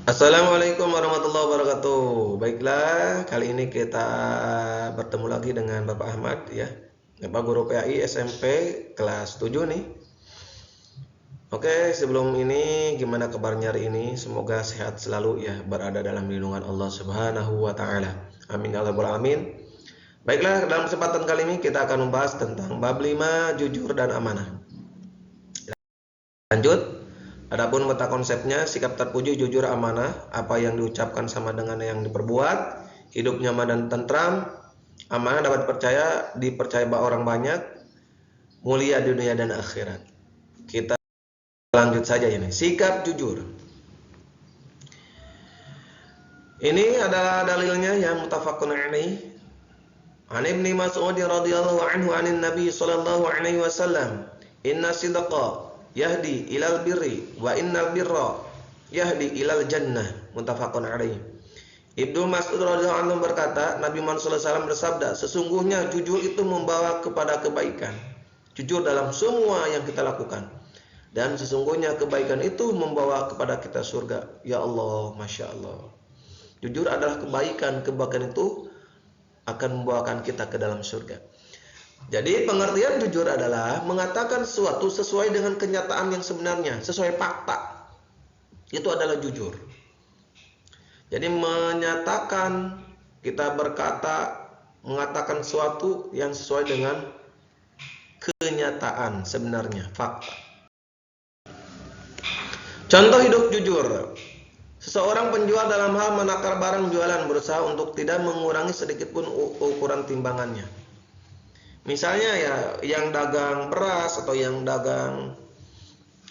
Assalamualaikum warahmatullahi wabarakatuh. Baiklah, kali ini kita bertemu lagi dengan Bapak Ahmad ya. Bapak Guru PAI SMP kelas 7 nih. Oke, sebelum ini gimana kabarnya hari ini? Semoga sehat selalu ya, berada dalam lindungan Allah Subhanahu wa taala. Amin ya rabbal alamin. Baiklah, dalam kesempatan kali ini kita akan membahas tentang bab 5 jujur dan amanah. Lanjut. Adapun meta konsepnya, sikap terpuji, jujur, amanah, apa yang diucapkan sama dengan yang diperbuat, hidup nyaman dan tentram, amanah dapat dipercaya orang banyak, mulia dunia dan akhirat. Kita lanjut saja ini. Sikap jujur. Ini adalah dalilnya yang muttafaqun alaih. An Ibnu Mas'ud radhiyallahu anhu anin Nabi sallallahu alaihi wasallam, "Inna sidqa yahdi ilal birri wa innal birra yahdi ilal jannah." Muttafaqun alaih. Ibnu Mas'ud radhiyallahu anhu berkata, Nabi Muhammad sallallahu alaihi wasallam bersabda, sesungguhnya jujur itu membawa kepada kebaikan. Jujur dalam semua yang kita lakukan. Dan sesungguhnya kebaikan itu membawa kepada kita surga. Ya Allah, Masya Allah. Jujur adalah kebaikan itu akan membawakan kita ke dalam surga. Jadi pengertian jujur adalah mengatakan sesuatu sesuai dengan kenyataan yang sebenarnya, sesuai fakta. Itu adalah jujur. Jadi menyatakan, kita berkata, mengatakan sesuatu yang sesuai dengan kenyataan sebenarnya, fakta. Contoh hidup jujur. Seseorang penjual dalam hal menakar barang jualan berusaha untuk tidak mengurangi sedikit pun ukuran timbangannya. Misalnya ya, yang dagang beras atau yang dagang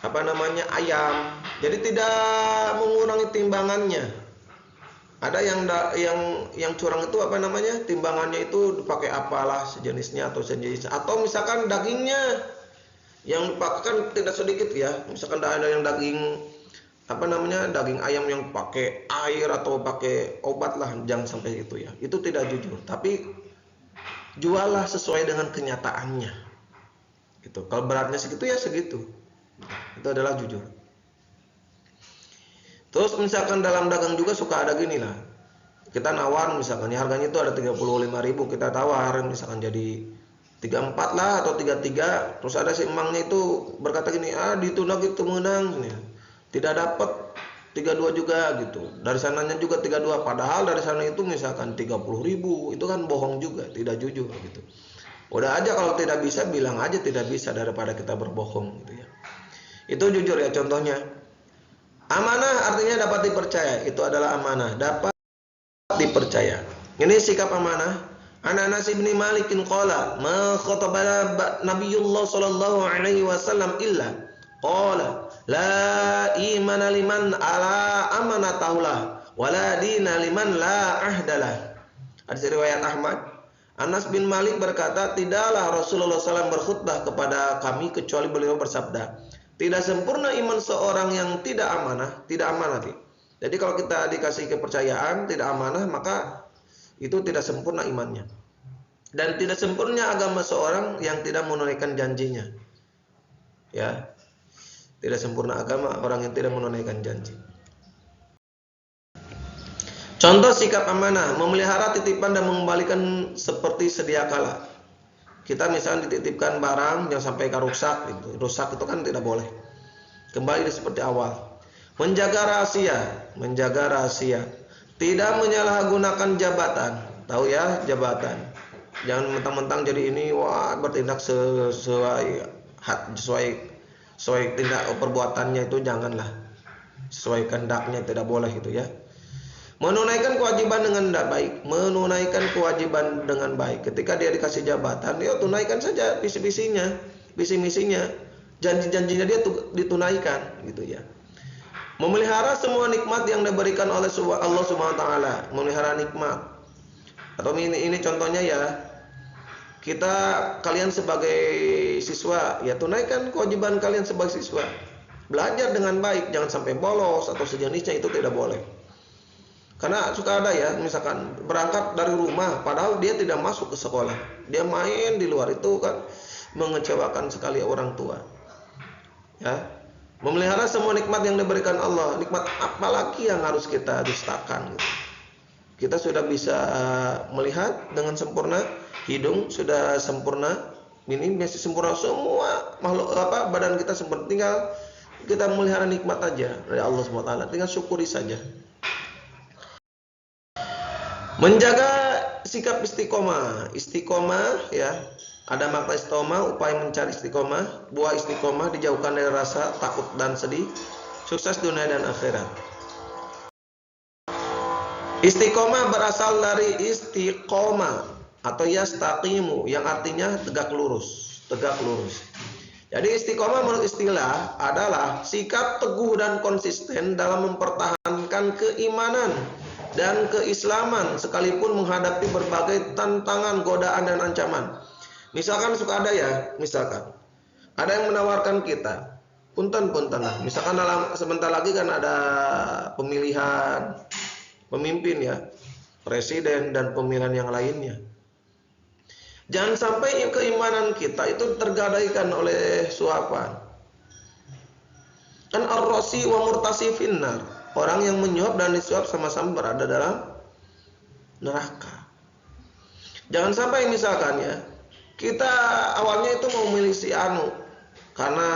ayam, jadi tidak mengurangi timbangannya. Ada yang curang itu timbangannya itu dipakai apalah sejenisnya atau sejenisnya. Atau misalkan dagingnya yang dipakai kan tidak sedikit ya. Misalkan ada yang daging daging ayam yang pakai air atau pakai obat lah, jangan sampai itu ya. Itu tidak jujur. Tapi jualah sesuai dengan kenyataannya. Gitu. Kalau beratnya segitu ya segitu. Itu adalah jujur. Terus misalkan dalam dagang juga suka ada gini lah. Kita nawar misalkan ya, harganya itu ada 35.000, kita tawar misalkan jadi 34 lah atau 33. Terus ada si emangnya itu berkata gini, ditunda gitu menang gini. Tidak dapat 32 juga gitu. Dari sananya juga 32, padahal dari sana itu misalkan 30.000. Itu kan bohong juga, tidak jujur gitu. Udah aja kalau tidak bisa bilang aja tidak bisa daripada kita berbohong gitu ya. Itu jujur ya contohnya. Amanah artinya dapat dipercaya. Itu adalah amanah, dapat dipercaya. Ini sikap amanah. Anas bin Malik qala ma khatabana Nabiyullah sallallahu alaihi wasallam illa qala la imana liman ala amanatahullah wala dina liman la ahdalah. Hadis riwayat Ahmad. Anas bin Malik berkata, tidaklah Rasulullah SAW berkhutbah kepada kami kecuali beliau bersabda, tidak sempurna iman seorang yang tidak amanah. Jadi kalau kita dikasih kepercayaan tidak amanah, maka itu tidak sempurna imannya. Dan tidak sempurna agama seorang yang tidak menunaikan janjinya. Ya. Tidak sempurna agama orang yang tidak menunaikan janji. Contoh sikap amanah, memelihara titipan dan mengembalikan seperti sedia kala. Kita misalnya dititipkan barang jangan sampai rusak gitu. Rusak itu kan tidak boleh. Kembali seperti awal. Menjaga rahasia. Tidak menyalahgunakan jabatan. Tahu ya, jabatan. Jangan mentang-mentang jadi ini bertindak sesuai tindak perbuatannya itu janganlah. Sesuai kehendaknya tidak boleh gitu ya. Menunaikan kewajiban dengan baik. Ketika dia dikasih jabatan, dia tunaikan saja visi misinya, janji-janjinya dia ditunaikan gitu ya. Memelihara semua nikmat yang diberikan oleh Allah Subhanahu wa taala, memelihara nikmat. Atau ini contohnya ya. Kalian sebagai siswa, ya tunaikan kewajiban kalian sebagai siswa. Belajar dengan baik, jangan sampai bolos atau sejenisnya, itu tidak boleh. Karena suka ada ya, misalkan berangkat dari rumah padahal dia tidak masuk ke sekolah. Dia main di luar, itu kan mengecewakan sekali orang tua. Ya. Memelihara semua nikmat yang diberikan Allah. Nikmat apa lagi yang harus kita dustakan gitu. Kita sudah bisa melihat dengan sempurna, hidung sudah sempurna, ini masih sempurna, semua makhluk badan kita sempurna, tinggal kita melihara nikmat aja dari Allah SWT, tinggal syukuri saja. Menjaga sikap istiqomah. Istiqomah ya, ada makna istiqomah, upaya mencari istiqomah. Buah istiqomah dijauhkan dari rasa takut dan sedih, sukses dunia dan akhirat. Istiqomah berasal dari istiqomah atau yastaqimu yang artinya tegak lurus, tegak lurus. Jadi istiqomah menurut istilah adalah sikap teguh dan konsisten dalam mempertahankan keimanan dan keislaman sekalipun menghadapi berbagai tantangan, godaan dan ancaman. Misalkan suka ada ya, misalkan ada yang menawarkan kita, punten lah. Misalkan dalam sebentar lagi kan ada pemilihan pemimpin ya, presiden dan pemilihan yang lainnya. Jangan sampai keimanan kita itu tergadaikan oleh suapan. Kan ar-rasi wa murtasi finnar. Orang yang menyuap dan disuap sama-sama berada dalam neraka. Jangan sampai misalkan ya, kita awalnya itu mau milih si anu karena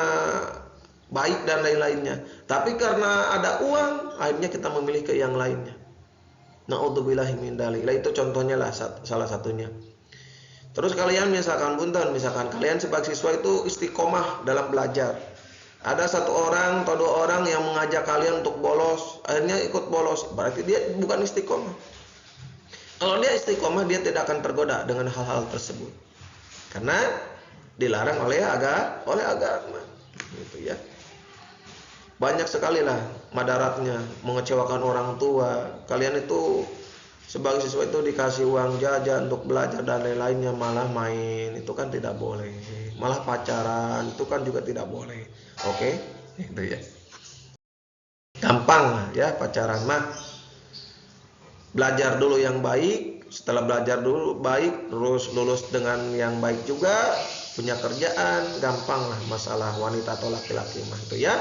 baik dan lain-lainnya, tapi karena ada uang akhirnya kita memilih ke yang lainnya. Na'udzubillahi min dzalik. Itu contohnya lah salah satunya. Terus kalian misalkan kalian sebagai siswa itu istiqomah dalam belajar. Ada satu orang atau dua orang yang mengajak kalian untuk bolos, akhirnya ikut bolos, berarti dia bukan istiqomah. Kalau dia istiqomah, dia tidak akan tergoda dengan hal-hal tersebut, karena dilarang oleh agama, gitu ya. Banyak sekali lah madaratnya, mengecewakan orang tua. Kalian itu sebagai siswa itu dikasih uang jajan untuk belajar dan lain-lainnya, malah main, itu kan tidak boleh. Malah pacaran, itu kan juga tidak boleh. Oke, itu ya. Gampang ya pacaran mah. Belajar dulu yang baik, setelah belajar dulu baik, terus lulus dengan yang baik juga, punya kerjaan, gampang lah masalah wanita atau laki-laki mah itu ya.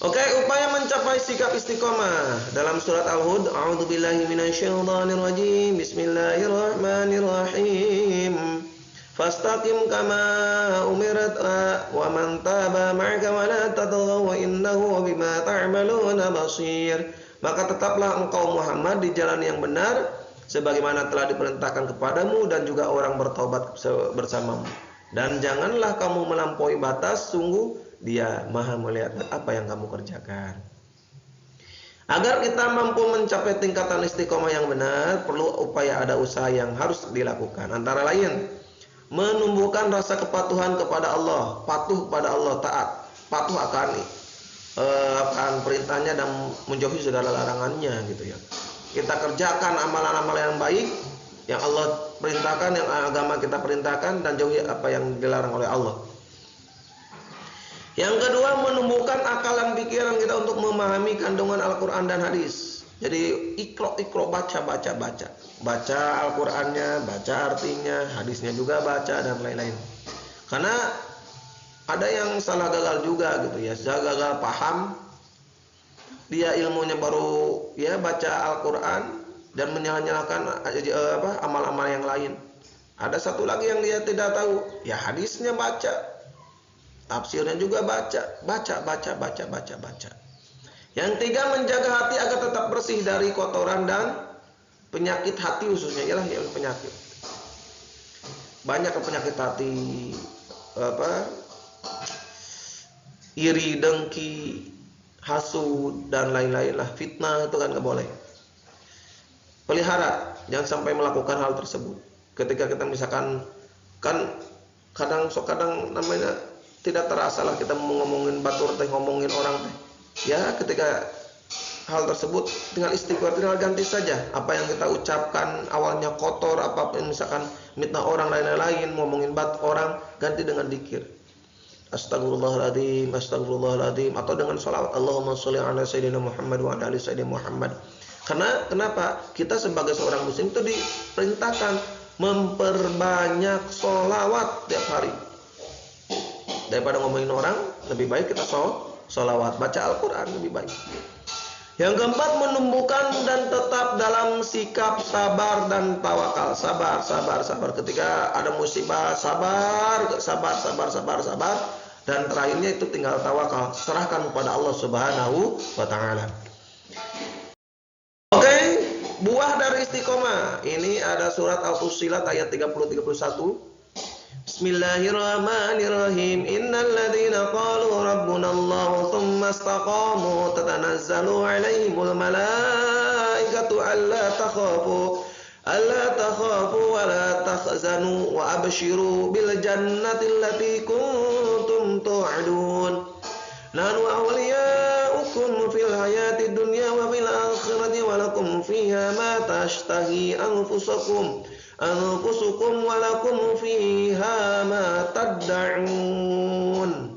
Oke, upaya mencapai sikap istiqomah dalam surat Al-Hud. A'udzubillahi minasyaitonirrajim. Bismillahirrahmanirrahim. Fastaqim kama umirat wa man taba ma'aka wa la tatghaw innahu bima ta'maluna basir. Maka tetaplah engkau Muhammad di jalan yang benar sebagaimana telah diperintahkan kepadamu dan juga orang bertaubat bersamamu. Dan janganlah kamu melampaui batas, sungguh Dia Maha melihat apa yang kamu kerjakan. Agar kita mampu mencapai tingkatan istiqomah yang benar, perlu upaya, ada usaha yang harus dilakukan. Antara lain, menumbuhkan rasa kepatuhan kepada Allah, patuh kepada Allah, taat, patuh akan perintahnya dan menjauhi segala larangannya, gitu ya. Kita kerjakan amalan-amalan yang baik yang Allah perintahkan, yang agama kita perintahkan, dan jauhi apa yang dilarang oleh Allah. Yang kedua, menumbuhkan akal dan pikiran kita untuk memahami kandungan Al-Quran dan hadis. Jadi ikro baca Al-Qurannya, baca artinya, hadisnya juga baca dan lain-lain. Karena ada yang salah gagal juga gitu ya, salah gagal paham. Dia ilmunya baru ya baca Al-Quran dan menyalahkan amal-amal yang lain. Ada satu lagi yang dia tidak tahu, ya hadisnya baca, tafsirnya juga baca. Yang tiga, menjaga hati agar tetap bersih dari kotoran dan penyakit hati, khususnya ialah yang penyakit. Banyak penyakit hati, iri, dengki, hasud dan lain-lain lah, fitnah, itu kan nggak boleh. Pelihara, jangan sampai melakukan hal tersebut. Ketika kita misalkan kan kadang namanya tidak terasa lah kita ngomongin batur teh, ngomongin orang teh. Ya, ketika hal tersebut tinggal istighfar, tinggal ganti saja apa yang kita ucapkan awalnya kotor, apapun misalkan mitnah orang lain-lain, ngomongin orang, ganti dengan dzikir. Astagfirullahaladzim, atau dengan sholawat Allahumma sholli ala sayyidina Muhammad wa ala ali sayyidina Muhammad. Karena kenapa? Kita sebagai seorang muslim itu diperintahkan memperbanyak sholawat tiap hari. Daripada ngomongin orang, lebih baik kita sholawat, baca Al-Quran lebih baik. Yang keempat, menumbuhkan dan tetap dalam sikap sabar dan tawakal. Sabar. Ketika ada musibah, sabar. Dan terakhirnya itu tinggal tawakal, serahkan kepada Allah Subhanahu wa Ta'ala. Oke, buah dari istiqomah. Ini ada surat Al-Fussilat ayat 30-31. Bismillahirrahmanirrahim. Innal ladzina qalu rabbunallahu tsumma istaqamu tatanazzalu 'alaihimul malaikatu alla takhafu wa la tahzanu wa abshiru bil jannati allati kuntum tu'adun. Nahnu awliya'ukum fil hayati dunya wa fil akhirati wa lakum fiha ma tashtahi anfusukum wa lakum fiha ma tad'un.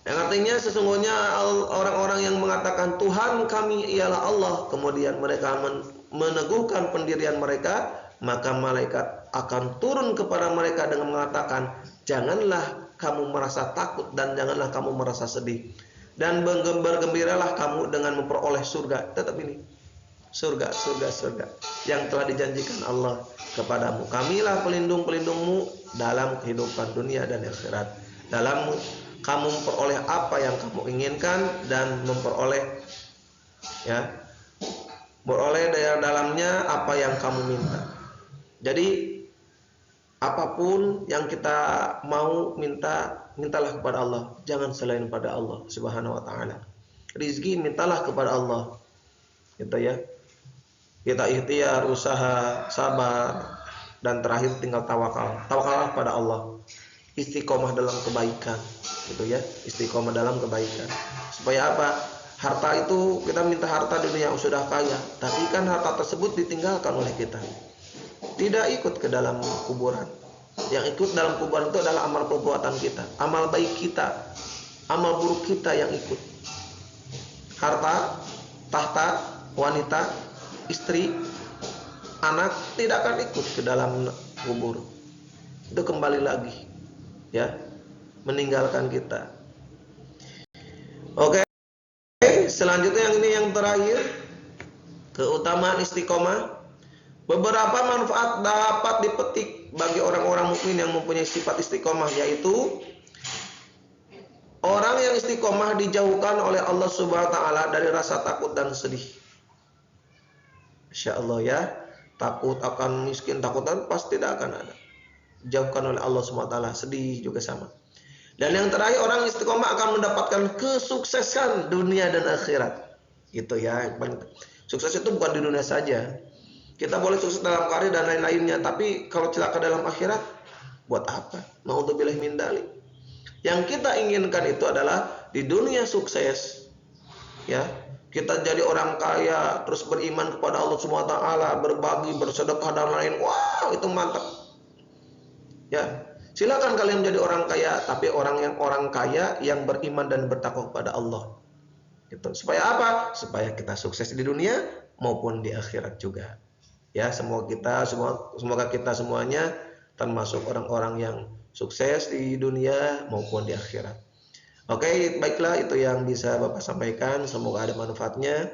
Yang artinya sesungguhnya orang-orang yang mengatakan Tuhan kami ialah Allah, kemudian mereka meneguhkan pendirian mereka, maka malaikat akan turun kepada mereka dengan mengatakan, janganlah kamu merasa takut dan janganlah kamu merasa sedih, dan bergembiralah kamu dengan memperoleh surga. Tetap ini surga yang telah dijanjikan Allah kepadamu. Kamilah pelindung-pelindungmu dalam kehidupan dunia dan akhirat, dalam kamu memperoleh apa yang kamu inginkan dan beroleh dari dalamnya apa yang kamu minta. Jadi apapun yang kita mau mintalah kepada Allah, jangan selain pada Allah Subhanahu wa Ta'ala. Rizki mintalah kepada Allah, gitu ya. Kita ikhtiar, usaha, sabar, dan terakhir tinggal tawakal. Tawakallah pada Allah. Istiqomah dalam kebaikan, gitu ya. Istiqomah dalam kebaikan. Supaya apa? Harta itu, kita minta harta dunia sudah kaya, tapi kan harta tersebut ditinggalkan oleh kita, tidak ikut ke dalam kuburan. Yang ikut dalam kuburan itu adalah amal perbuatan kita, amal baik kita, amal buruk kita yang ikut. Harta, tahta, wanita, istri, anak tidak akan ikut ke dalam kubur. Itu kembali lagi, ya, meninggalkan kita. Oke, selanjutnya yang terakhir, keutamaan istiqomah. Beberapa manfaat dapat dipetik bagi orang-orang mukmin yang mempunyai sifat istiqomah, yaitu orang yang istiqomah dijauhkan oleh Allah Subhanahu wa Ta'ala dari rasa takut dan sedih. Insya Allah ya, takut akan miskin, takutan pasti tidak akan ada. Jauhkan oleh Allah Subhanahu wa Ta'ala, sedih juga sama. Dan yang terakhir, orang istiqomah akan mendapatkan kesuksesan dunia dan akhirat. Gitu ya. Sukses itu bukan di dunia saja. Kita boleh sukses dalam karir dan lain-lainnya, tapi kalau celaka dalam akhirat, buat apa? Naudzubillah min dzalik. Yang kita inginkan itu adalah di dunia sukses, ya. Kita jadi orang kaya, terus beriman kepada Allah Subhanahu wa Ta'ala, berbagi, bersedekah dan lain. Wow, itu mantap. Ya, silakan kalian menjadi orang kaya, tapi orang kaya yang beriman dan bertakwa kepada Allah. Gitu. Supaya apa? Supaya kita sukses di dunia maupun di akhirat juga. Ya, semoga kita semuanya termasuk orang-orang yang sukses di dunia maupun di akhirat. Oke, baiklah, itu yang bisa Bapak sampaikan. Semoga ada manfaatnya.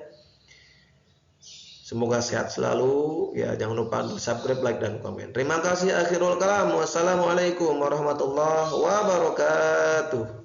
Semoga sehat selalu. Ya, jangan lupa subscribe, like, dan komen. Terima kasih. Akhirul kalam. Wassalamualaikum warahmatullahi wabarakatuh.